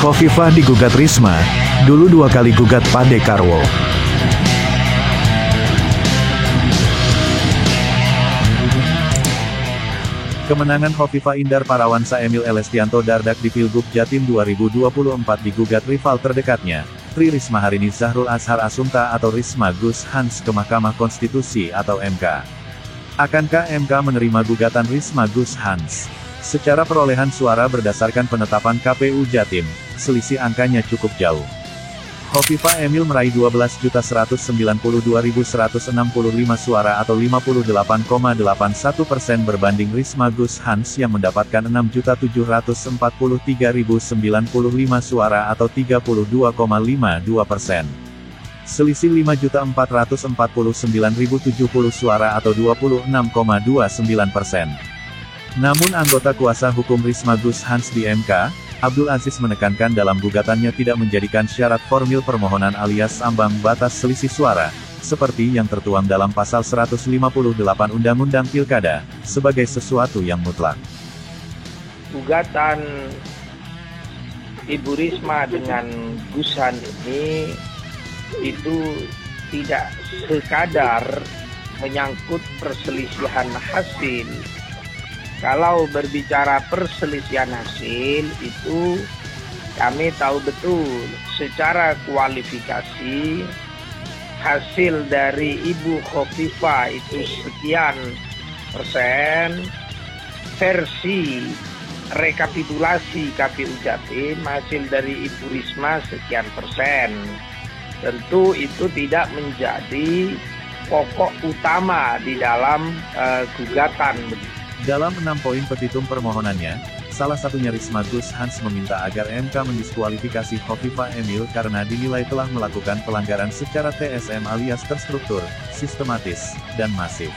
Khofifah digugat Risma, dulu 2 kali gugat Pak Dekarwo. Kemenangan Khofifah Indar Parawansa Emil Elestianto Dardak di Pilgub Jatim 2024 digugat rival terdekatnya, Tri Risma Harini Zahrul Azhar Assunta atau Risma Gus Hans ke Mahkamah Konstitusi atau MK. Akankah MK menerima gugatan Risma Gus Hans? Secara perolehan suara berdasarkan penetapan KPU Jatim, selisih angkanya cukup jauh. Khofifah Emil meraih 12.192.165 suara atau 58,81% berbanding Risma Gus Hans yang mendapatkan 6.743.095 suara atau 32,52%. Selisih 5.449.070 suara atau 26,29%. Namun anggota kuasa hukum Risma Gus Hans di MK, Abdul Aziz menekankan dalam gugatannya tidak menjadikan syarat formil permohonan alias ambang batas selisih suara, seperti yang tertuang dalam pasal 158 Undang-Undang Pilkada, sebagai sesuatu yang mutlak. Gugatan Ibu Risma dengan Gus Hans ini itu tidak sekadar menyangkut perselisihan hasil. Kalau berbicara perselisihan hasil itu kami tahu betul secara kualifikasi hasil dari Ibu Khofifah itu sekian persen, versi rekapitulasi KPU Jatim hasil dari Ibu Risma sekian persen. Tentu itu tidak menjadi pokok utama di dalam gugatan. Dalam 6 poin petitum permohonannya, salah satunya Risma Gus Hans meminta agar MK mendiskualifikasi Khofifah Emil karena dinilai telah melakukan pelanggaran secara TSM alias terstruktur, sistematis, dan masif.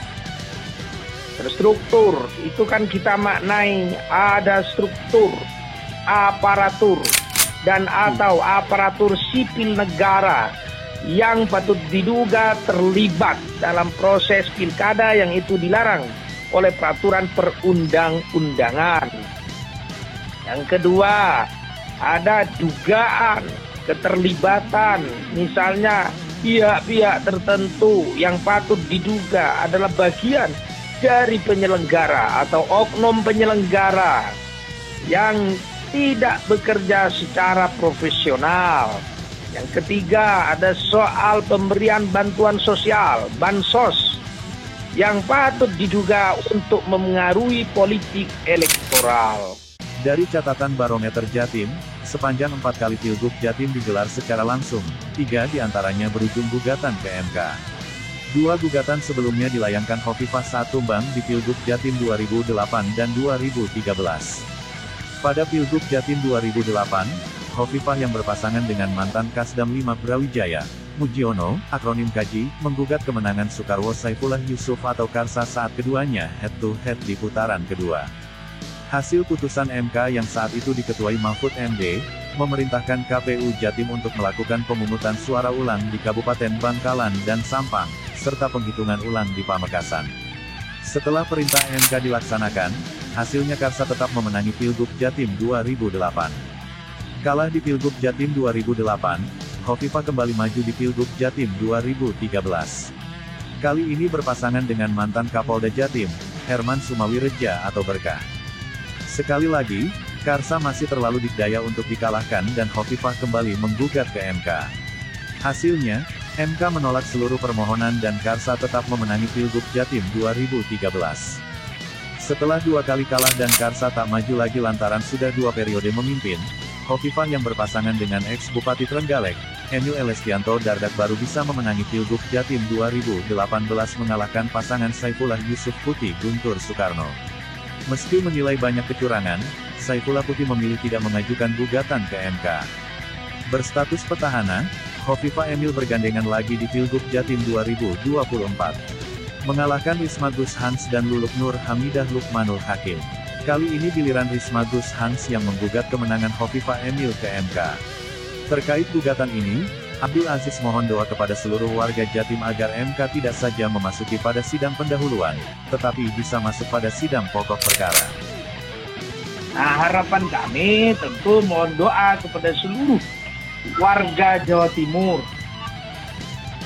Terstruktur, itu kan kita maknai ada struktur, aparatur, dan atau aparatur sipil negara yang patut diduga terlibat dalam proses pilkada yang itu dilarang oleh peraturan perundang-undangan. Yang kedua, ada dugaan keterlibatan, misalnya pihak-pihak tertentu yang patut diduga adalah bagian dari penyelenggara atau oknum penyelenggara yang tidak bekerja secara profesional. Yang ketiga, ada soal pemberian bantuan sosial, bansos, yang patut diduga untuk memengaruhi politik elektoral. Dari catatan Barometer Jatim, sepanjang 4 kali Pilgub Jatim digelar secara langsung, 3 diantaranya berujung gugatan ke MK. 2 gugatan sebelumnya dilayangkan Khofifah saat tumbang di Pilgub Jatim 2008 dan 2013. Pada Pilgub Jatim 2008, Khofifah yang berpasangan dengan mantan Kasdam 5 Brawijaya, Mujiono, akronim KAJI, menggugat kemenangan Soekarwo Saifullah Yusuf atau Karsa saat keduanya head-to-head di putaran kedua. Hasil putusan MK yang saat itu diketuai Mahfud MD, memerintahkan KPU Jatim untuk melakukan pemungutan suara ulang di Kabupaten Bangkalan dan Sampang, serta penghitungan ulang di Pamekasan. Setelah perintah MK dilaksanakan, hasilnya Karsa tetap memenangi Pilgub Jatim 2008. Kalah di Pilgub Jatim 2008, Khofifah kembali maju di Pilgub Jatim 2013. Kali ini berpasangan dengan mantan Kapolda Jatim, Herman Sumawireja atau Berkah. Sekali lagi, Karsa masih terlalu dikdaya untuk dikalahkan dan Khofifah kembali menggugat ke MK. Hasilnya, MK menolak seluruh permohonan dan Karsa tetap memenangi Pilgub Jatim 2013. Setelah 2 kali kalah dan Karsa tak maju lagi lantaran sudah 2 periode memimpin, Khofifah yang berpasangan dengan ex-Bupati Trenggalek, Emil Elestianto Dardak baru bisa memenangi Pilgub Jatim 2018 mengalahkan pasangan Saifullah Yusuf Putih Guntur Soekarno. Meski menilai banyak kecurangan, Saifullah Putih memilih tidak mengajukan gugatan ke MK. Berstatus petahana, Khofifah Emil bergandengan lagi di Pilgub Jatim 2024. Mengalahkan Risma Gus Hans dan Luluk Nur Hamidah Lukmanul Hakim. Kali ini giliran Risma Gus Hans yang menggugat kemenangan Khofifah Emil ke MK. Terkait gugatan ini, Abdul Aziz mohon doa kepada seluruh warga Jatim agar MK tidak saja memasuki pada sidang pendahuluan, tetapi bisa masuk pada sidang pokok perkara. Nah, harapan kami tentu mohon doa kepada seluruh warga Jawa Timur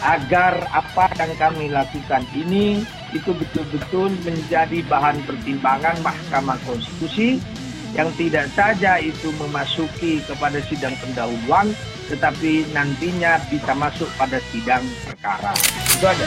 agar apa yang kami lakukan ini itu betul-betul menjadi bahan pertimbangan Mahkamah Konstitusi yang tidak saja itu memasuki kepada sidang pendahuluan, tetapi nantinya bisa masuk pada sidang perkara. Itu aja.